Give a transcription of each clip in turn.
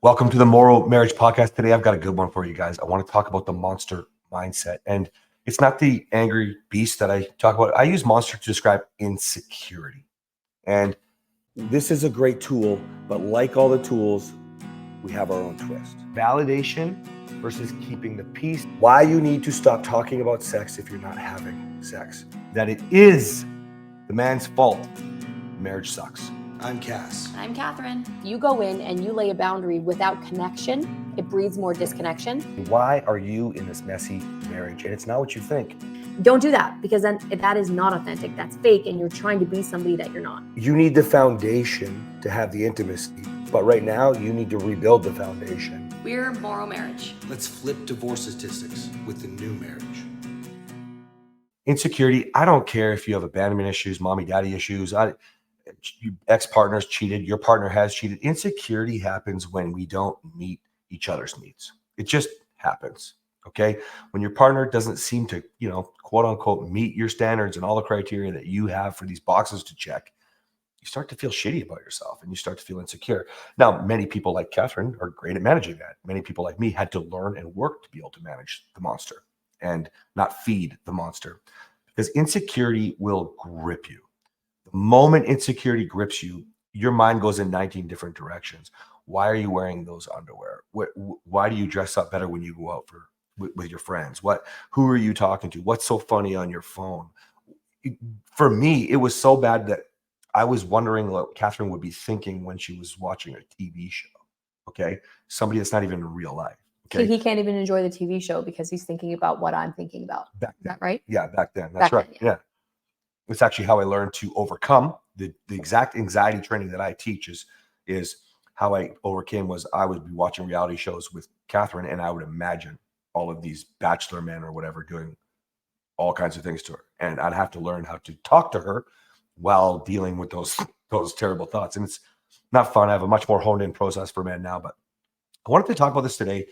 Welcome to the Morrow Marriage Podcast. Today, I've got a good one for you guys. I want to talk about the monster mindset. And it's not the angry beast that I talk about. I use monster to describe insecurity. And this is a great tool, but like all the tools, we have our own twist. Validation versus keeping the peace. Why you need to stop talking about sex if you're not having sex. That it is the man's fault. Marriage sucks. I'm Cass. I'm Kathryn. You go in and you lay a boundary without connection, it breeds more disconnection. Why are you in this messy marriage? And it's not what you think. Don't do that, because then that is not authentic. That's fake, and you're trying to be somebody that you're not. You need the foundation to have the intimacy, but right now you need to rebuild the foundation. We're Morrow Marriage. Let's flip divorce statistics with the new marriage. Insecurity, I don't care if you have abandonment issues, mommy, daddy issues, ex-partners cheated, your partner has cheated. Insecurity happens when we don't meet each other's needs. It just happens, okay? When your partner doesn't seem to, quote unquote, meet your standards and all the criteria that you have for these boxes to check, you start to feel shitty about yourself and you start to feel insecure. Now, many people like Kathryn are great at managing that. Many people like me had to learn and work to be able to manage the monster and not feed the monster, because insecurity will grip you. The moment insecurity grips you, your mind goes in 19 different directions. Why are you wearing those underwear? Why do you dress up better when you go out with your friends? Who are you talking to? What's so funny on your phone? For me, it was so bad that I was wondering what Kathryn would be thinking when she was watching a TV show. Okay, somebody that's not even in real life. Okay, He can't even enjoy the TV show because he's thinking about what I'm thinking about. Back then, is that right? Yeah, back then. That's right. Then, yeah. It's actually how I learned to overcome the exact anxiety training that I teach is how I overcame was I would be watching reality shows with Kathryn and I would imagine all of these bachelor men or whatever doing all kinds of things to her. And I'd have to learn how to talk to her while dealing with those terrible thoughts. And it's not fun. I have a much more honed in process for men now, but I wanted to talk about this today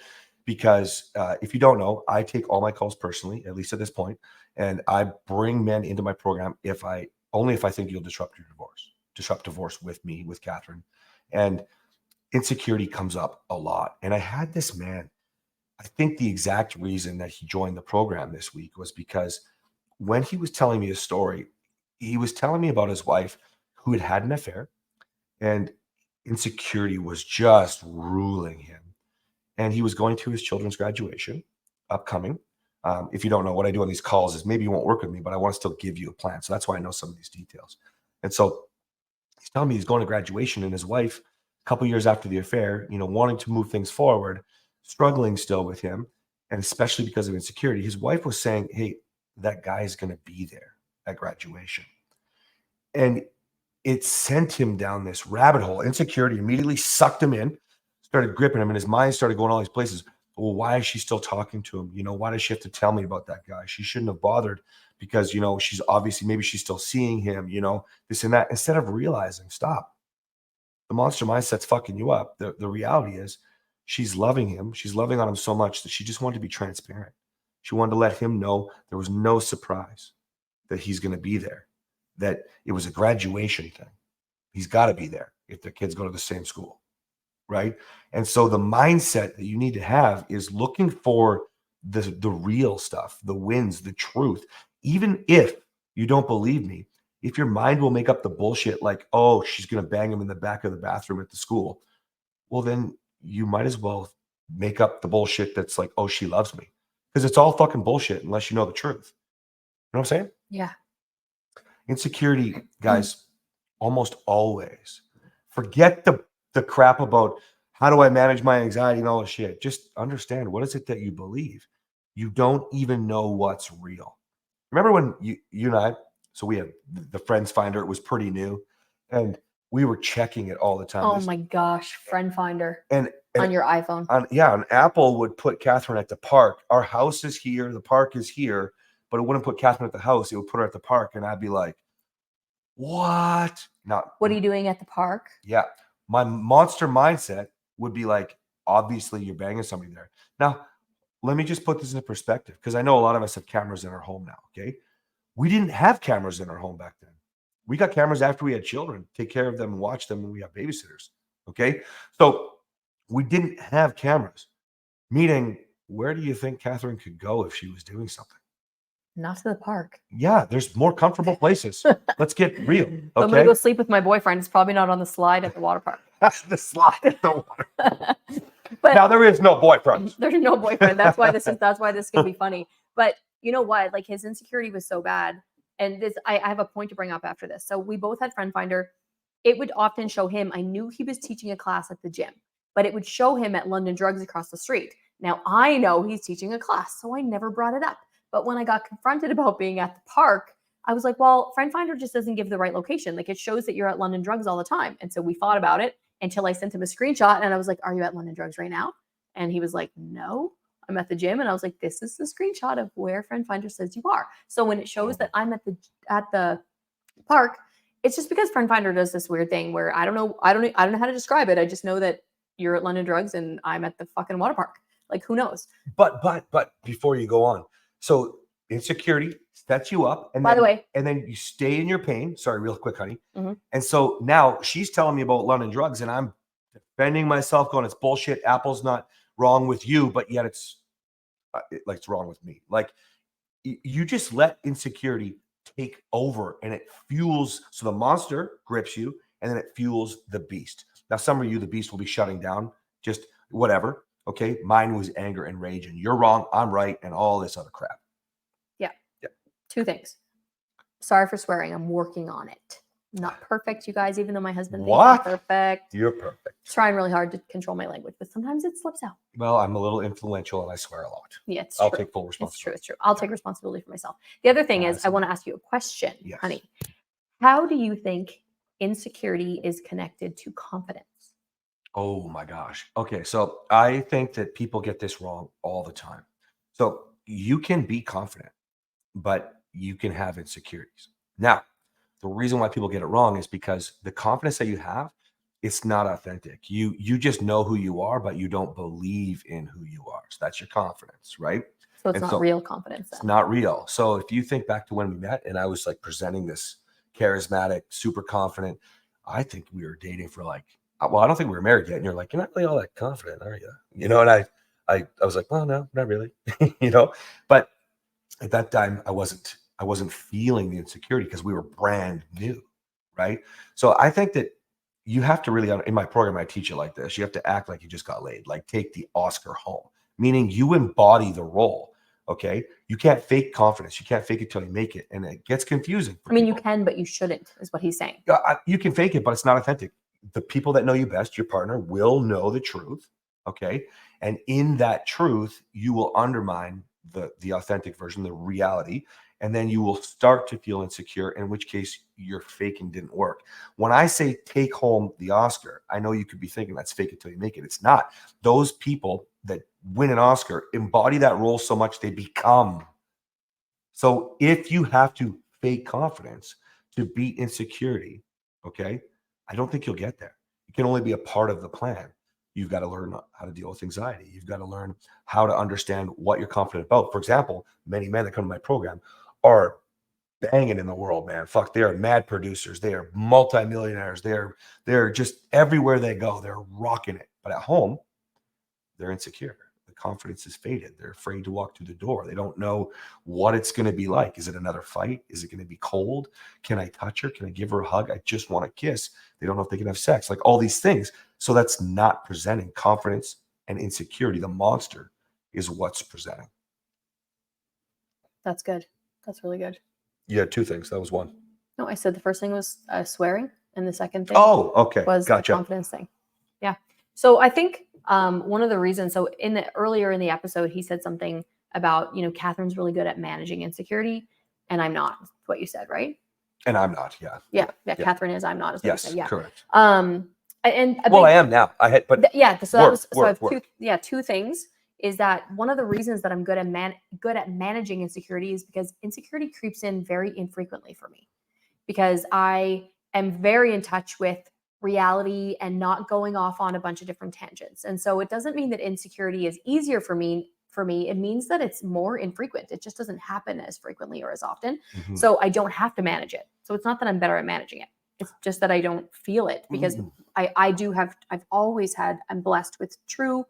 because if you don't know, I take all my calls personally, at least at this point. And I bring men into my program if I think you'll disrupt divorce with me, with Kathryn. And insecurity comes up a lot. And I had this man, I think the exact reason that he joined the program this week was because when he was telling me his story, he was telling me about his wife who had an affair, and insecurity was just ruling him. And he was going to his children's graduation upcoming. If you don't know, what I do on these calls is maybe you won't work with me, but I want to still give you a plan. So that's why I know some of these details. And so he's telling me he's going to graduation, and his wife, a couple years after the affair, wanting to move things forward, struggling still with him, and especially because of insecurity, his wife was saying, hey, that guy is going to be there at graduation. And it sent him down this rabbit hole. Insecurity immediately sucked him in, started gripping him, and his mind started going all these places. Well, why is she still talking to him? Why does she have to tell me about that guy? She shouldn't have bothered because, she's obviously, maybe she's still seeing him, this and that. Instead of realizing, stop. The monster mindset's fucking you up. The reality is she's loving him. She's loving on him so much that she just wanted to be transparent. She wanted to let him know there was no surprise that he's going to be there, that it was a graduation thing. He's got to be there if their kids go to the same school. Right. And so the mindset that you need to have is looking for the real stuff, the wins, the truth. Even if you don't believe me, if your mind will make up the bullshit like, oh, she's going to bang him in the back of the bathroom at the school, well, then you might as well make up the bullshit that's like, oh, she loves me, because it's all fucking bullshit unless you know the truth. You know what I'm saying? Yeah. Insecurity, guys, almost always forget the crap about how do I manage my anxiety and all this shit. Just understand, what is it that you believe? You don't even know what's real. Remember when you and I, so we had the Friends Finder, it was pretty new, and we were checking it all the time. Oh my gosh, Friend Finder. And on your iPhone. On Apple would put Kathryn at the park. Our house is here, the park is here, but it wouldn't put Kathryn at the house. It would put her at the park, and I'd be like, what? What are you doing at the park? Yeah. My monster mindset would be like, obviously you're banging somebody there. Now, let me just put this into perspective, because I know a lot of us have cameras in our home now, okay? We didn't have cameras in our home back then. We got cameras after we had children, take care of them and watch them when we have babysitters, okay? So We didn't have cameras. Meaning, where do you think Kathryn could go if she was doing something? Not to the park. Yeah, there's more comfortable places. Let's get real. Okay. So I'm gonna go sleep with my boyfriend. It's probably not on the slide at the water park. The slide at the water. But Now there is no boyfriend. there's no boyfriend. That's why this can be funny. But you know what? Like his insecurity was so bad. And this I have a point to bring up after this. So we both had Friend Finder. It would often show him. I knew he was teaching a class at the gym, but it would show him at London Drugs across the street. Now I know he's teaching a class, so I never brought it up. But when I got confronted about being at the park, I was like, well, Friend Finder just doesn't give the right location. Like it shows that you're at London Drugs all the time. And so we fought about it until I sent him a screenshot and I was like, are you at London Drugs right now? And he was like, no, I'm at the gym. And I was like, this is the screenshot of where Friend Finder says you are. So when it shows that I'm at the park, it's just because Friend Finder does this weird thing where I don't know how to describe it. I just know that you're at London Drugs and I'm at the fucking water park. Like who knows? But before you go on, so insecurity sets you up, and By the way, and then you stay in your pain. Sorry, real quick, honey. Mhm. And so now she's telling me about London Drugs, and I'm defending myself, going, "It's bullshit. Apple's not wrong with you, but yet it's it's wrong with me." Like you just let insecurity take over, and it fuels. So the monster grips you, and then it fuels the beast. Now, some of you, the beast will be shutting down. Just whatever. Okay, mine was anger and rage, and you're wrong, I'm right, and all this other crap. Yeah. Two things. Sorry for swearing. I'm working on it. Not perfect, you guys, even though my husband thinks I'm perfect. You're perfect. Trying really hard to control my language, but sometimes it slips out. Well, I'm a little influential and I swear a lot. Yeah, it's I'll true. take full responsibility. It's true. I'll take responsibility for myself. The other thing is, I want to ask you a question, Yes. honey. How do you think insecurity is connected to confidence? Oh my gosh. Okay, so I think that people get this wrong all the time. So you can be confident, but you can have insecurities. Now, the reason why people get it wrong is because the confidence that you have, it's not authentic. You just know who you are, but you don't believe in who you are. So that's your confidence, right? So it's And not so real confidence. It's Then. not real. So if you think back to when we met and I was like presenting this charismatic, super confident, I think we were dating for like, well, I don't think we were married yet. And you're like, you're not really all that confident, are you? You know, and I was like, well, no, not really, you know, but at that time I wasn't feeling the insecurity because we were brand new. Right. So I think that you have to really, in my program, I teach it like this. You have to act like you just got laid, like take the Oscar home, meaning you embody the role. Okay. You can't fake confidence. You can't fake it till you make it. And it gets confusing. I mean, you can, but you shouldn't, is what he's saying. You can fake it, but it's not authentic. The people that know you best, your partner, will know the truth. Okay. And in that truth, you will undermine the authentic version, the reality. And then you will start to feel insecure, in which case your faking didn't work. When I say take home the Oscar, I know you could be thinking that's fake it till you make it. It's not. Those people that win an Oscar embody that role so much they become. So if you have to fake confidence to beat insecurity, okay, I don't think you'll get there. It can only be a part of the plan. You've got to learn how to deal with anxiety. You've got to learn how to understand what you're confident about. For example, many men that come to my program are banging in the world, man. Fuck, they are mad producers. They are multimillionaires. They're just everywhere they go. They're rocking it. But at home, they're insecure. The confidence is faded. They're afraid to walk through the door. They don't know what it's going to be like. Is it another fight? Is it going to be cold? Can I touch her? Can I give her a hug? I just want to kiss. They don't know if they can have sex. Like all these things. So that's not presenting. Confidence and insecurity. The monster is what's presenting. That's good. That's really good. You had two things. That was one. No, I said the first thing was swearing, and the second thing was gotcha. the confidence thing. Yeah. So I think one of the reasons, so earlier in the episode, he said something about, Kathryn's really good at managing insecurity, and I'm not. That's what you said, right? And I'm not. Yeah. Yeah. Kathryn is. I'm not. Is what you said. Yeah. Correct. I am now. I had, but I have two things. Is that one of the reasons that I'm good at managing insecurity is because insecurity creeps in very infrequently for me, because I am very in touch with reality and not going off on a bunch of different tangents. And so it doesn't mean that insecurity is easier for me. It means that it's more infrequent. It just doesn't happen as frequently or as often. So I don't have to manage it. So it's not that I'm better at managing it. It's just that I don't feel it, because I've always had, I'm blessed with true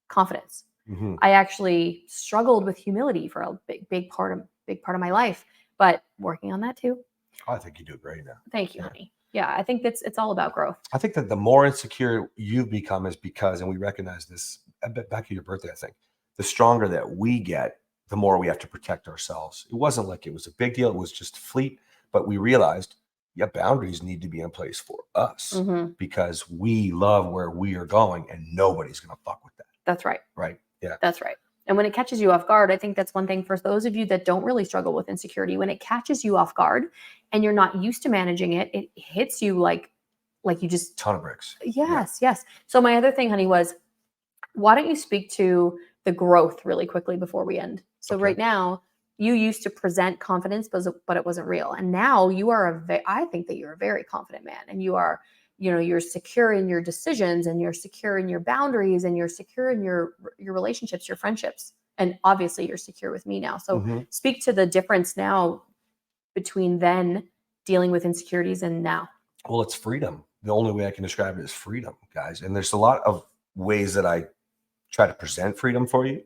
confidence. Mhm. I actually struggled with humility for a big part of my life, but working on that too. I think you do great now. Thank you, Yeah. honey. Yeah, I think it's all about growth. I think that the more insecure you become is because, and we recognize this back at your birthday, I think, the stronger that we get, the more we have to protect ourselves. It wasn't like it was a big deal. It was just fleet, but we realized, yeah, boundaries need to be in place for us Mhm. because we love where we are going and nobody's going to fuck with that. That's right. Right. Yeah. That's right. And when it catches you off guard, I think that's one thing for those of you that don't really struggle with insecurity. When it catches you off guard and you're not used to managing it, it hits you like you just, Ton of bricks. yes. So my other thing, honey, was why don't you speak to the growth really quickly before we end? So Okay. right now, you used to present confidence, but it wasn't real. And now you are I think that you're a very confident man, and you are, you're secure in your decisions, and you're secure in your boundaries, and you're secure in your relationships, your friendships. And obviously you're secure with me now. So Mhm. speak to the difference now between then dealing with insecurities and now. Well, it's freedom. The only way I can describe it is freedom, guys. And there's a lot of ways that I try to present freedom for you.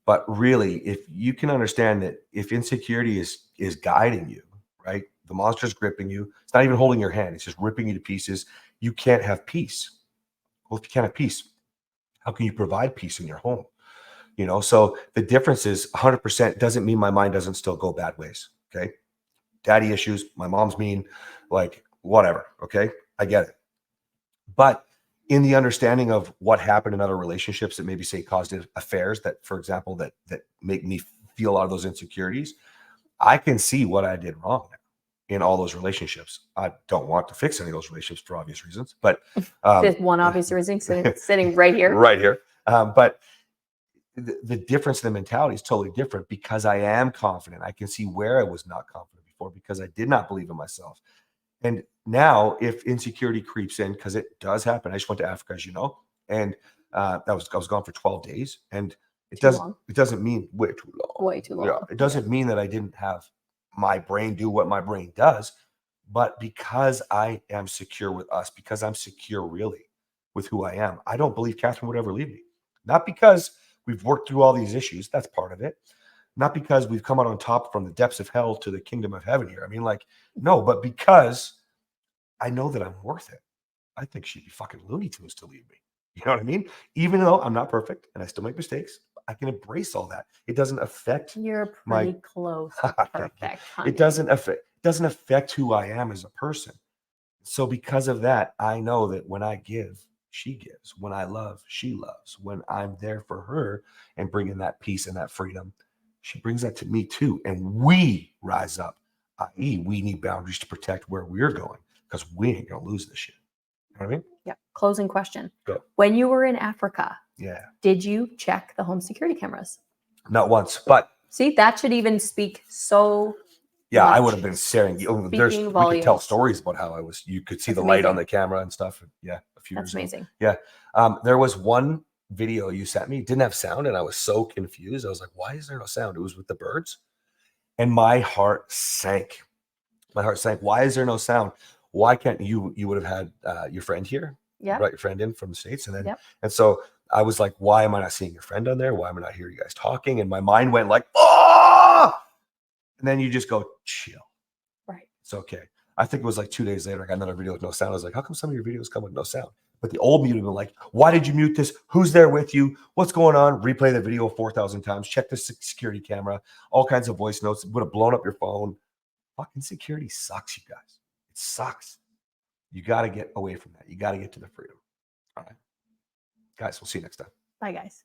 But really, if you can understand that if insecurity is guiding you, right? The monster's gripping you. It's not even holding your hand. It's just ripping you to pieces. You can't have peace. Well, if you can't have peace, how can you provide peace in your home? So the difference is 100% doesn't mean my mind doesn't still go bad ways. Okay. Daddy issues. My mom's mean, like whatever. Okay. I get it. But in the understanding of what happened in other relationships that maybe say caused affairs that, for example, that make me feel a lot of those insecurities, I can see what I did wrong in all those relationships. I don't want to fix any of those relationships for obvious reasons, but There's one obvious reason sitting right here. right here. But the difference in the mentality is totally different because I am confident. I can see where I was not confident before because I did not believe in myself. And now if insecurity creeps in, because it does happen. I just went to Africa, as you know, and I was gone for 12 days. And it doesn't mean way too long. Way too long. Yeah, it doesn't mean that I didn't have my brain do what my brain does, but because I am secure with us, because I'm secure really with who I am, I don't believe Kathryn would ever leave me. Not because we've worked through all these issues. That's part of it. Not because we've come out on top from the depths of hell to the kingdom of heaven here. I mean, like, no, but because I know that I'm worth it. I think she'd be fucking Looney Tunes to leave me. You know what I mean? Even though I'm not perfect and I still make mistakes, I can embrace all that. It doesn't affect You're pretty close to perfect, honey. It doesn't affect who I am as a person. So because of that, I know that when I give, she gives. When I love, she loves. When I'm there for her and bringing that peace and that freedom, she brings that to me too. And we rise up, i.e., we need boundaries to protect where we're going because we ain't going to lose this shit. You know what I mean? Yeah. Closing question. Go. When you were in Africa, Yeah. did you check the home security cameras? Not once, but see, that should even speak so yeah, I much. would have been staring. We could tell volumes. stories about how I was. You could see That's the light amazing. on the camera and stuff. Yeah, a few That's years ago. amazing. Yeah. There was one video you sent me. It didn't have sound, and I was so confused. I was like, "Why is there no sound?" It was with the birds, and my heart sank. My heart sank. Why is there no sound? Why can't you? You would have had your friend here. Yeah. Brought your friend in from the States, and then Yep. and so I was like, "Why am I not seeing your friend on there? Why am I not hearing you guys talking?" And my mind went like, "Oh!" And then you just go, chill. Right. It's okay. I think it was like 2 days later, I got another video with no sound. I was like, how come some of your videos come with no sound? But the old me would have been like, why did you mute this? Who's there with you? What's going on? Replay the video 4,000 times. Check the security camera. All kinds of voice notes. It would have blown up your phone. Fucking security sucks, you guys. It sucks. You got to get away from that. You got to get to the freedom. All right. Guys, we'll see you next time. Bye, guys.